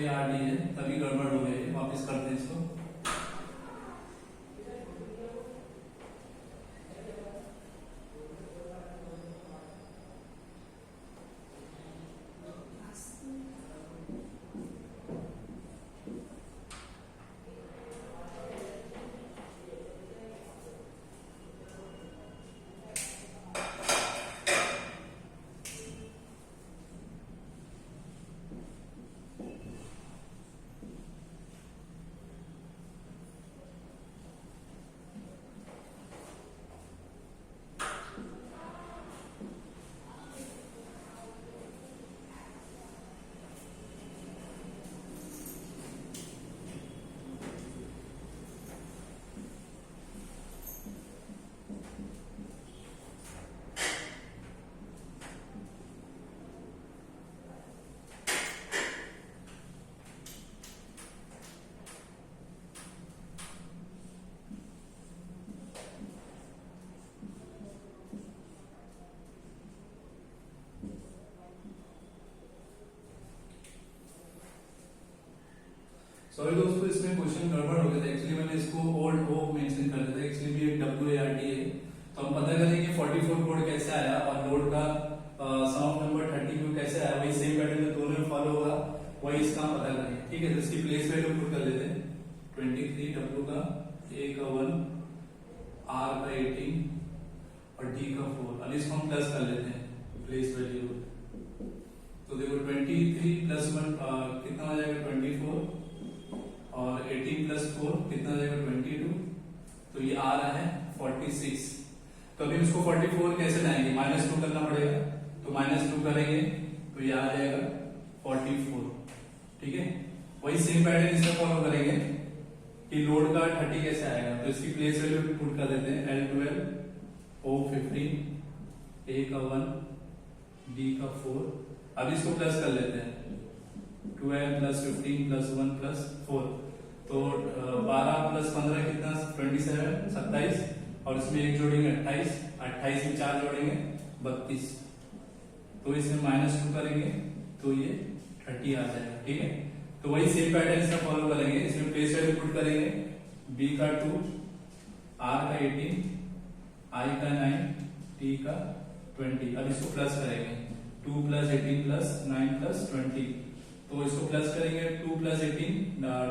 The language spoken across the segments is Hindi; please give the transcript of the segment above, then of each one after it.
WARD है, तभी गड़बड़ हो गई है। वापस करते हैं इसको। सॉरी दोस्तों, इसमें क्वेश्चन गड़बड़ हो गया था। एक्चुअली मैंने इसको ओल्ड ओ मेंशन कर दिया था। एक्चुअली ये WARD है। तो हम पता करेंगे 44 कोड कैसे आया और लोड का सम ऑफ नंबर 32 कैसे आया। वही सेम पैटर्न जो दोनों में फॉलो होगा, वही इसका पता करेंगे। ठीक है, तो इसकी प्लेस वैल्यू पुट कर लेते हैं। 23 W का, A का 1, R का 18 और D का 4। अब इसको हम प्लस कर लेते हैं प्लेस वैल्यू। तो देखो 23 प्लस 1 कितना हो जाएगा 24 और 18 प्लस 4 कितना हो जाएगा 22। तो ये आ रहा है 46। तो अभी इसको 44 कैसे लाएंगे, -2 करना पड़ेगा। तो -2 करेंगे तो ये आ जाएगा 44। ठीक है, वही सेम पैटर्न इसमें फॉलो करेंगे कि लोड का 30 कैसे आएगा। तो इसकी प्लेस वैल्यू पुट कर देते हैं। L12 O 15 A का 1 D का 4। अब इसको प्लस कर लेते हैं। 12 प्लस 15 प्लस 1 प्लस 4। तो 12 प्लस 15 कितना 27 27 और इसमें एक जोड़ेंगे 28 28 में 4 जोड़ेंगे 32। तो इसमें -2 करेंगे तो ये 30 आ जाएगा। ठीक है, तो वही सेम पैटर्न इसका फॉलो करेंगे। इसमें प्लेस वैल्यू पुट करेंगे। B का 2, R का 18, I का 9, T का 20। अब इसको प्लस करेंगे। 2 प्लस 18 प्लस 9 प्लस 20। तो इसको प्लस करेंगे। 2 प्लस 18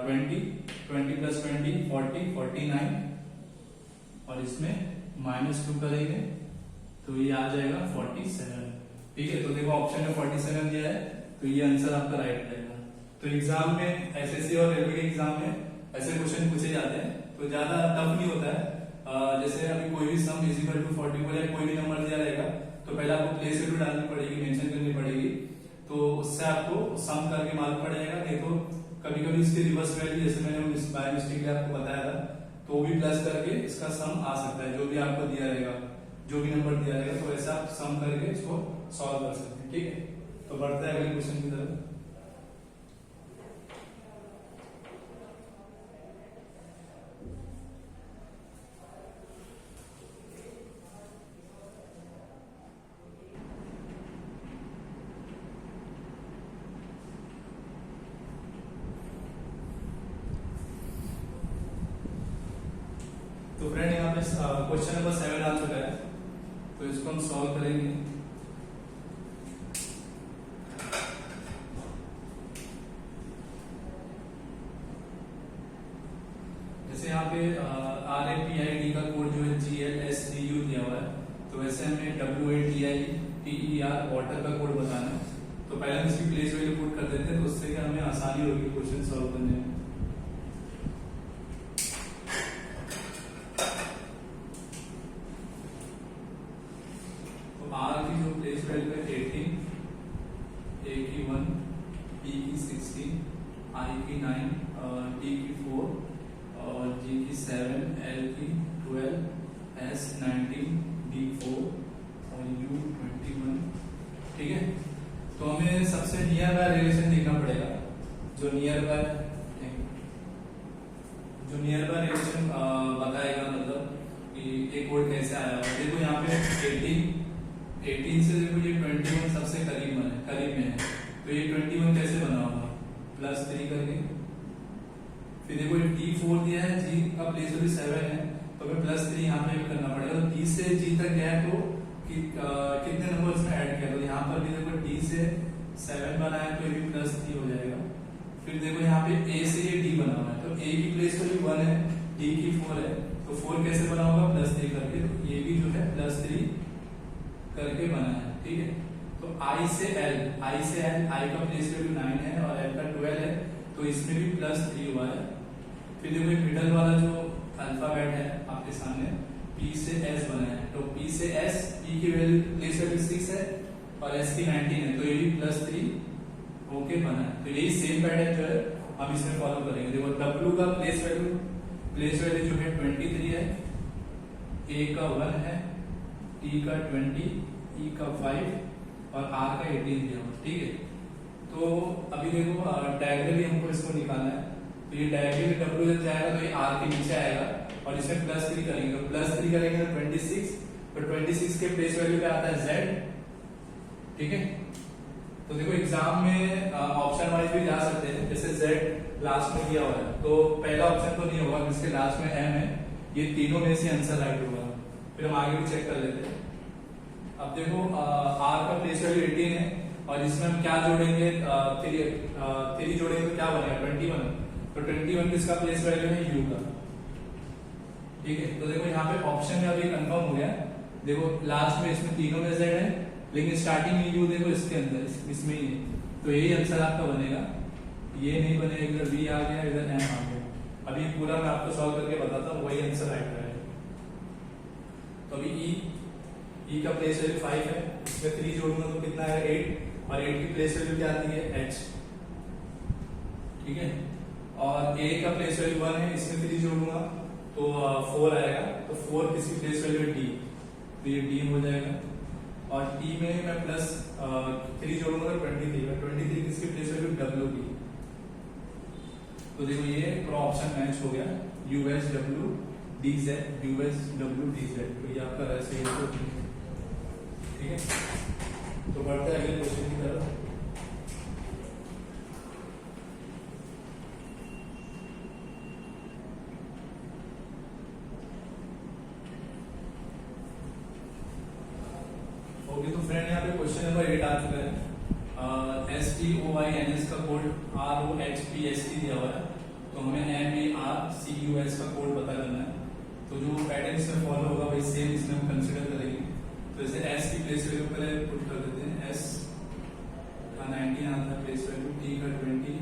20 20 प्लस 20 40 49 और इसमें -2 करेंगे तो ये आ जाएगा 47। ठीक है, तो देखो ऑप्शन में 47 दिया है, तो ये आंसर आपका राइट रहेगा। तो एग्जाम में SSC और रेलवे के एग्जाम में ऐसे क्वेश्चन पूछे जाते हैं, तो ज्यादा टफ नहीं होता है। जैसे अभी कोई भी सम इक्वल टू 44 या कोई भी नंबर दिया रहेगा तो पहले आपको प्लेस वैल्यू डालनी पड़ेगी, मेंशन करनी पड़ेगी। तो उससे आपको सम करके मालूम पड़ जाएगा। नहीं तो कभी कभी इसकी रिवर्स वैल्यू, जैसे मैंने बाय मिस्टेक आपको बताया था, तो भी प्लस करके इसका सम आ सकता है। जो भी आपको दिया रहेगा, जो भी नंबर दिया रहेगा, तो ऐसा आप सम करके इसको सॉल्व कर सकते हैं। ठीक है, तो बढ़ते हैं अगले क्वेश्चन की तरफ। तो फ्रेंड यहाँ पे क्वेश्चन नंबर 7 आ चुका है, तो इसको हम सॉल्व करेंगे। जैसे यहाँ पे RAPID का कोड जो है GLSDU दिया हुआ है, तो वैसे हमें WATITER वाटर का कोड बताना है। तो पहले हम इसकी प्लेस वैल्यू पुट कर देते हैं, तो उससे क्या हमें आसानी होगी क्वेश्चन सॉल्व करने में। R की जो प्लेस वैल्यू है 18, A की 1, B की 16, I की 9, T की 4 और G की 7, L की 12, S 19, D 4 और U 21। ठीक है, तो हमें सबसे नियर बाय रिलेशन देखना पड़ेगा। जो नियर बाय रिलेशन बताएगा, मतलब कि एक कोड कैसे आया। देखो यहाँ पे 18 से देखो ये 21 सबसे करीब में है। तो ये 21 कैसे बना होगा, +3 करके, फिर देखो D4 दिया है, G का प्लेस वैल्यू 7 है तो हमें +3 यहाँ पे भी करना पड़ेगा। तो D से G तक गया है तो कितने नंबर्स में ऐड किया, तो यहाँ पर भी देखो D से 7 बना है तो ये भी +3 हो जाएगा। फिर देखो यहाँ पे A से ये D बना हुआ है तो A की प्लेस वैल्यू 1 है, D की 4 है, तो 4 कैसे बना होगा, +3 करके, तो ये भी जो है +3 करके बना है। ठीक है, तो I से L, I का प्लेस वैल्यू 9 है और L का 12 है तो इसमें भी +3 हुआ है। फिर देखो मिडल वाला जो अल्फाबेट है आपके सामने P से S बना है, तो P से S, P की वैल्यू प्लेस वैल्यू 6 है और S की 19 है, तो ये भी +3 होके बना है। तो यही सेम पैटर्न जो है हम इसमें फॉलो करेंगे। देखो W का प्लेस वैल्यू जो है 23 है, A का 1 है, T का 20, E का 5 और R का 18 दिया हुआ। ठीक है, तो अभी देखो डायगोनली हमको इसको निकालना है, तो ये डायगोनली W जब जाएगा तो ये R के नीचे आएगा और इसमें +3 करेंगे, तो +3 करेंगे तो 26, तो 26 के प्लेस वैल्यू पे आता है Z। ठीक है, तो देखो एग्जाम में ऑप्शन वाइज भी जा सकते हैं, जैसे Z लास्ट में दिया हुआ है तो पहला ऑप्शन तो नहीं होगा, जिसके लास्ट में M है, ये तीनों में से आंसर राइट होगा। फिर हम आगे भी चेक कर लेते हैं। अब देखो R का प्लेस वैल्यू 18 है और इसमें हम क्या जोड़ेंगे, 3 जोड़ेंगे तो क्या बनेगा 21, तो 21 किसका प्लेस वैल्यू है, U का। ठीक है, तो देखो यहाँ पे ऑप्शन में अभी कंफर्म हो गया। देखो लास्ट में इसमें तीनों में Z है लेकिन स्टार्टिंग में U देखो इसके अंदर इसमें ही है, तो यही आंसर आपका बनेगा। ये नहीं बनेगा, इधर B आ गया, इधर M आ गया। अभी पूरा मैं आपको सॉल्व करके बताता हूँ, वही आंसर राइट रहेगा। तो अभी E का प्लेस वैल्यू 5 है, इसमें 3 जोड़ूंगा तो कितना है 8, और 8 की प्लेस वैल्यू क्या आती है H। ठीक है, और A का प्लेस वैल्यू 1 है, इसमें 3 जोड़ूंगा तो 4 आएगा, तो 4 किसकी प्लेस वैल्यू है D, तो ये D हो जाएगा। और T में मैं +3 जोड़ूंगा तो 23 किसकी प्लेस वैल्यू W की। तो देखो ये पूरा ऑप्शन मैच हो गया, USW DZ, USW DZ, तो ये आपका ऐसे ही है। ठीक है, तो बढ़ते हैं अगले क्वेश्चन की तरफ। ओके, तो फ्रेंड यहाँ पे क्वेश्चन नंबर 8 आ चुका है। STOYNS का कोड ROHPST दिया हुआ है, तो हमें MARCUS का कोड पता करना है। तो जो पैटर्न इसमें फॉलो होगा वही सेम इसमें हम कंसीडर करेंगे। तो जैसे S की प्लेस वैल्यू पहले पुट कर देते हैं, S का 19 आता है प्लेस वैल्यू, T का 20,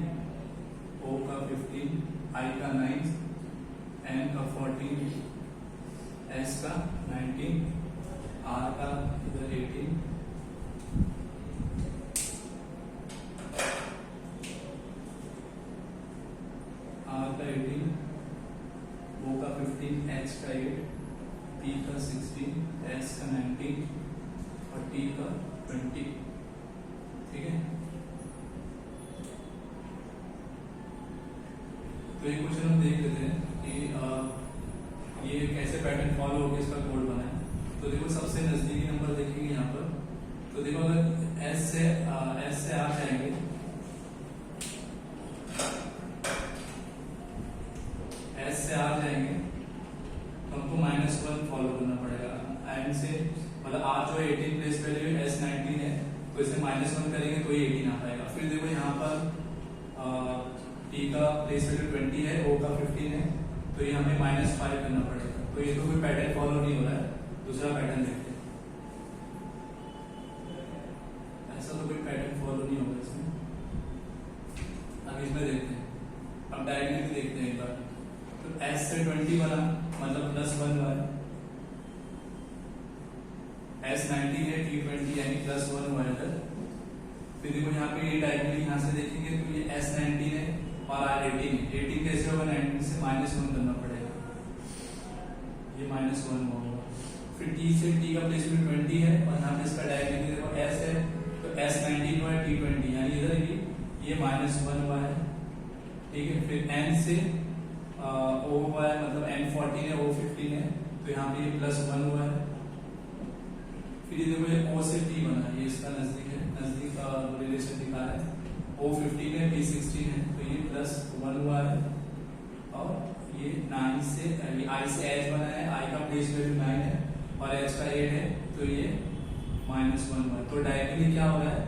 O का 15, I का 9, M का 14, S का 19, R का इधर 18, R का 18, O का 15, H का 8, P का 16, S का 19 और T का 20। ठीक है, तो ये क्वेश्चन हम देख लेते हैं कि ये कैसे पैटर्न फॉलो होकर इसका कोड बना है। तो देखो सबसे नजदीकी नंबर देखेंगे यहाँ पर, तो देखो अगर S से R जाएंगे, S से R जाएंगे तो हमको -1 फॉलो करना पड़ेगा। M से मतलब R जो 18 प्लेस वैल्यू है, S 19 है, तो इसे -1 करेंगे तो ये 18 आ पाएगा। फिर देखो यहाँ पर T का प्लेस वैल्यू 20 है, O का 15 है, तो ये हमें -5 करना पड़ेगा। तो ये तो कोई पैटर्न फॉलो नहीं हो रहा है, दूसरा पैटर्न देखते हैं। ऐसा तो कोई पैटर्न फॉलो नहीं होगा इसमें। अब इसमें देखते हैं, अब डायरेक्टली देखते हैं एक बार। तो S से 20 बना मतलब +1 हुआ है, S 19 है, T 20 यानी +1 हुआ है। फिर देखो यहाँ पे ये डायरेक्टली यहाँ से देखेंगे तो ये S 19 है और R 18 है। 18 कैसे होगा, 19 से -1 करना पड़ेगा, ये -1 होगा। फिर T से T का प्लेस वैल्यू 20 है और यहाँ पे इसका डायरेक्टली देखो S है, तो S 19 हुआ है, T 20 यानी इधर ये -1 हुआ है। ठीक है, फिर N से O हुआ है, मतलब N 14 है, O 15 है, तो यहाँ पे ये +1 हुआ है। फिर ये देखो ये O से T बना, ये इसका नजदीक है, नजदीक का रिलेशन दिखा रहा है। O 15 है, T 16 है, तो 1 हुआ है, और ये 9 से आई से एच बना है, आई का प्लेस वैल्यू 9 है और एच का 8 है, तो ये -1 हुआ है। तो डायरेक्टली क्या हो रहा है,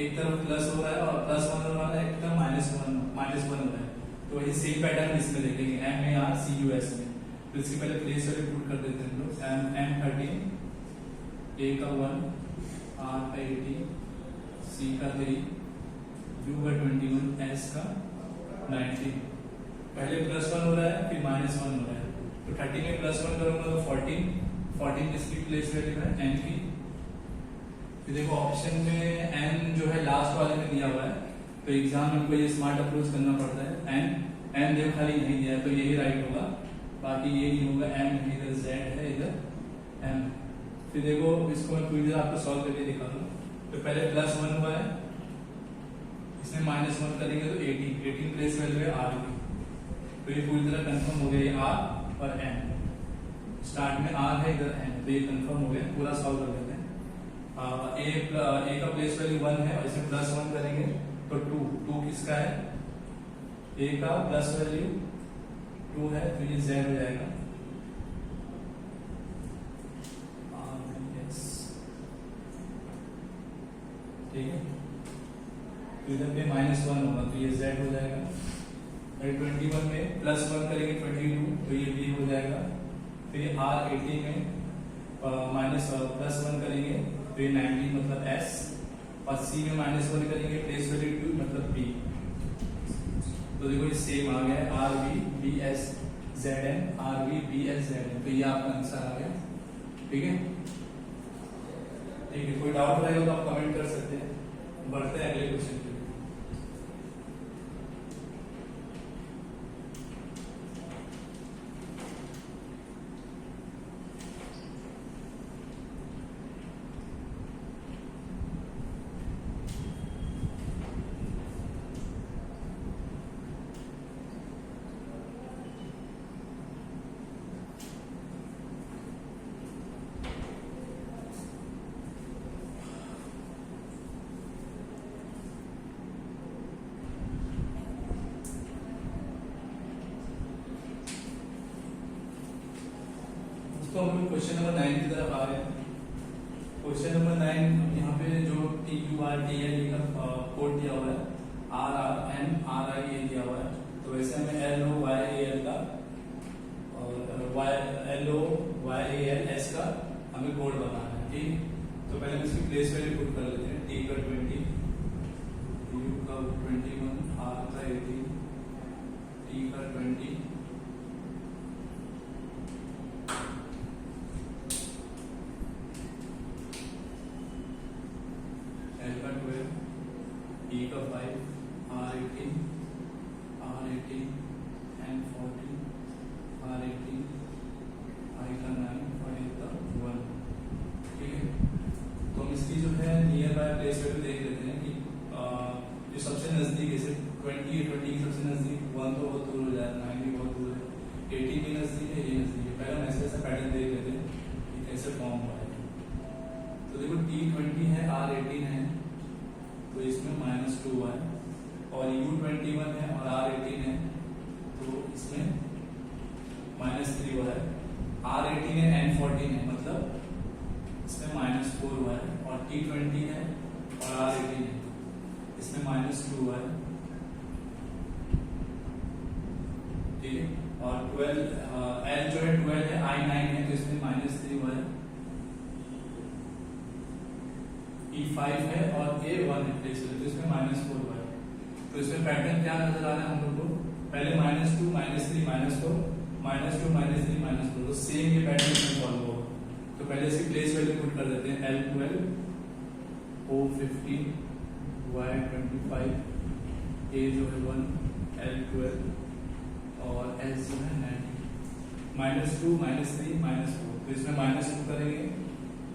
एक तरफ प्लस हो रहा है और +1 हो रहा है, एक तरफ -1 हो रहा है। तो वही सेम पैटर्न इसमें देखेंगे MARCUS में। तो इसके पहले प्लेस वैल्यू पुट कर देते हैं हम लोग। M13, A का 1, R का 18, C का 3, U का 21, S का 19। पहले +1 हो रहा है, फिर -1 हो रहा है, तो 30 में +1 करूंगा तो 14 इसकी प्लेस वैल्यू है n की। फिर देखो ऑप्शन में n जो है लास्ट वाले में दिया हुआ है, तो एग्जाम में कोई स्मार्ट अप्रोच करना पड़ता है। n देखो खाली नहीं दिया है, तो यही राइट होगा, बाकी ये नहीं होगा। m इधर z है, इधर m। फिर देखो इसको मैं पूरी तरह आपको सॉल्व करके दिखा दूं। तो पहले +1 हुआ है, इसमें -1 करेंगे तो 18 प्लेस वैल्यू है r की, तो ये पूरी तरह कंफर्म हो गया, ये r और n। स्टार्ट में r है, इधर n, तो ये कंफर्म हो गया। पूरा सॉल्व कर लेते हैं। a का प्लेस वैल्यू 1 है और इसमें +1 करेंगे तो 2 किसका है, a का प्लस वैल्यू 2 है, तो ये z हो जाएगा। ठीक है, तो इधर पे -1 होगा, तो ये z हो जाएगा। 21 में +1 करेंगे 22, तो ये b हो जाएगा। फिर R18 में +1 करेंगे तो ये 19 मतलब s, और c में -1 करेंगे प्लेस वैल्यू 2 मतलब b। तो देखो ये सेम आ गया है, RVBSZN, RVBSZN, तो ये आपका आंसर आ गया। ठीक है, कोई डाउट रहेगा तो आप कमेंट कर सकते हैं। बढ़ते हैं अगले क्वेश्चन पे। तो हम क्वेश्चन नंबर 9 की तरफ आ रहे हैं। क्वेश्चन नंबर 9 यहाँ पे जो TURTL का कोड दिया हुआ है, RRNRI दिया हुआ है, तो वैसे हमें LOYAL का और LOYALS का हमें कोड बनाना है। ठीक, तो पहले इसकी प्लेस वैल्यू पुट कर लेते हैं। T का 20, U का 21, R का 18, T का 20, E का 5, R18, N14, R18, I का 9 और A का 1। ठीक है, तो हम इसकी जो है नियर बाय प्लेस वैल्यू देख लेते हैं कि जो सबसे नजदीक है, 20 की सबसे नजदीक 1 तो बहुत दूर हो जाएगा, 9 भी बहुत दूर है, 18 भी नजदीक है, ये नजदीक है। पहले हम ऐसे पैटर्न देख लेते हैं कि कैसे फॉर्म हुआ है। तो देखो T20 है, R18 है, तो इसमें -2 हुआ है, और U21 है और R18 है, तो इसमें -3 हुआ है। R18 है, N14 है, मतलब इसमें -4 हुआ है, और T20 है और R18 है, इसमें -2 हुआ है। ठीक है, और 12 L जो है 12 है, I9 है, तो इसमें -3 हुआ है। E5 है और A1 है प्लेस, तो इसमें -4 हुआ है। तो इसमें पैटर्न क्या नजर आ रहा है हम लोग को, पहले -2 -3 -4, -2 -3 -4, तो सेम ये पैटर्न इसमें फॉलो होगा। तो पहले इसकी प्लेस वैल्यू पुट कर देते हैं। L12, O15, Y25, A जो है 1, L12 और S जो है 90, -2 -3 -4, तो इसमें -2 करेंगे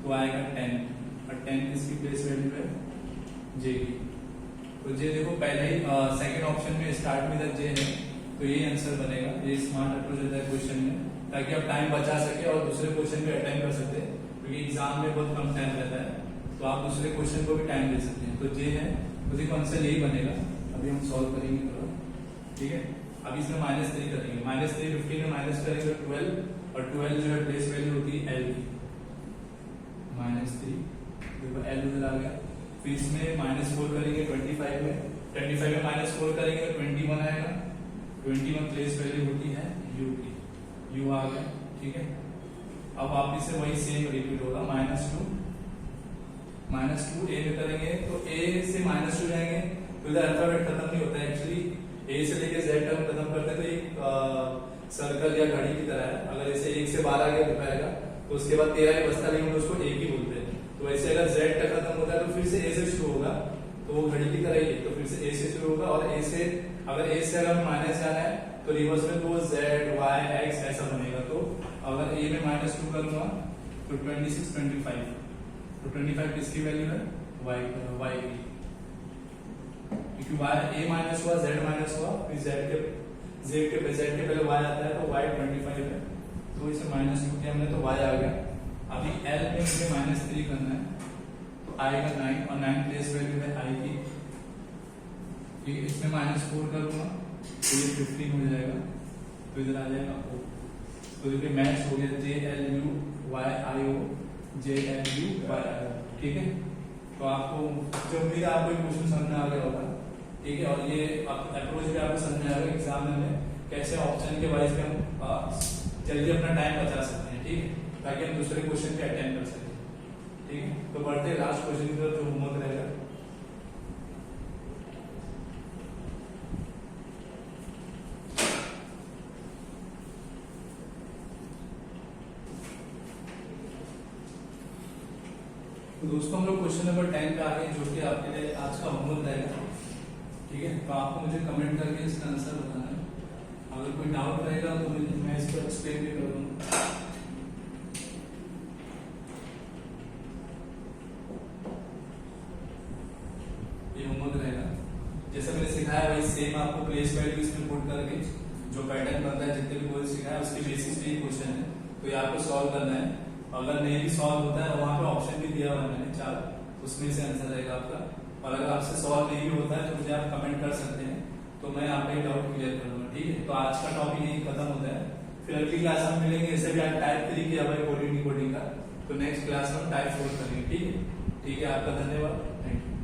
तो आएगा 10, और 10 इसकी प्लेस वैल्यू है J की। तो J देखो पहले ही सेकंड ऑप्शन में स्टार्ट में इधर J है, तो यही आंसर बनेगा। ये स्मार्ट अप्रोच होता है क्वेश्चन में, ताकि आप टाइम बचा सके और दूसरे क्वेश्चन पे अटेम्प्ट कर सकते हैं, क्योंकि एग्जाम में बहुत कम टाइम रहता है, तो आप दूसरे क्वेश्चन को भी टाइम दे सकते हैं। तो J है, तो देखो आंसर यही बनेगा। अभी हम सॉल्व करेंगे थोड़ा। ठीक है। अब इसमें -3 करेंगे, -3 15 में माइनस करेंगे 12, और 12 जो है प्लेस वैल्यू होती है L की, -3 देखो L उधर आ गया। फिर इसमें -4 करेंगे 25 में, 25 में -4 करेंगे तो 21 आएगा, 21 प्लेस वैल्यू होती है U की, U आ गया, ठीक है। अब वापिस से वही सेम रिपीट होगा, -2 A में करेंगे तो A से -2 जाएंगे तो इधर अल्फाबेट खत्म नहीं होता है एक्चुअली, A से लेके Z तक खत्म करते हैं तो एक सर्कल या घड़ी की तरह है। अगर ऐसे 1 से 12 आगे दिखाएगा तो उसके बाद 13 ही बचता, लेकिन उसको एक ही बोलते हैं। तो वैसे अगर Z तक खत्म होता है तो फिर से A से शुरू होगा, तो वो घड़ी की तरह ही है, तो फिर से A से शुरू होगा, और A से अगर माइनस जाना है तो रिवर्स में तो Z Y X ऐसा बनेगा। तो अगर A में -2 करूंगा तो 26 25, तो 25 किसकी वैल्यू है, Y की, क्योंकि Y A माइनस हुआ Z माइनस हुआ, फिर Z के पहले Y आता है तो Y 25 है, तो इसे -2 किया हमने तो Y आ गया। अभी L में मुझे -3 करना है तो आएगा 9, और 9 प्लेस वैल्यू है I की, ठीक है। इसमें -4 करूंगा तो ये 15 हो जाएगा, तो इधर आ जाएगा O, तो देखिए मैच हो गया JLUYIO JLUYIO, ठीक है। तो आपको जो उम्मीद है आपको क्वेश्चन समझ में आ गया होगा, ठीक है। और ये अप्रोच भी आपको समझ में आएगा एग्जाम में कैसे ऑप्शन के वाइज में हम जल्दी अपना टाइम बचा सकते हैं, ठीक है, ताकि हम दूसरे क्वेश्चन पे अटेंड कर सकें, ठीक है। तो बढ़ते हैं लास्ट क्वेश्चन की तरफ जो होमवर्क रहेगा। तो दोस्तों हम लोग क्वेश्चन नंबर 10 पे आ गए, जो कि आपके लिए आज का होमवर्क रहेगा, ठीक है। तो आपको मुझे कमेंट करके इसका आंसर बताना है। अगर कोई डाउट रहेगा तो मैं इसको एक्सप्लेन भी कर दूंगा। ये होमवर्क रहेगा, जैसे मैंने सिखाया वही सेम आपको प्लेस वैल्यू इसमें पुट करके जो पैटर्न बनता है जितने भी कोई सिखाया उसके बेसिस पे ही क्वेश्चन है, तो ये आपको सॉल्व करना है। अगर नहीं भी सॉल्व होता है वहां पे ऑप्शन भी दिया हुआ है मैंने 4, उसमें से आंसर रहेगा आपका। और अगर आपसे सॉल्व नहीं भी होता है तो मुझे आप कमेंट कर सकते हैं, तो मैं आपका डाउट क्लियर कर दूंगा, ठीक है। तो आज का टॉपिक यही खत्म होता है, फिर अगली क्लास में मिलेंगे। जैसे भी आज टाइप 3 किया भाई कोडिंग डिकोडिंग का, तो नेक्स्ट क्लास में टाइप 4 करेंगे, ठीक है। ठीक है, आपका धन्यवाद, थैंक यू।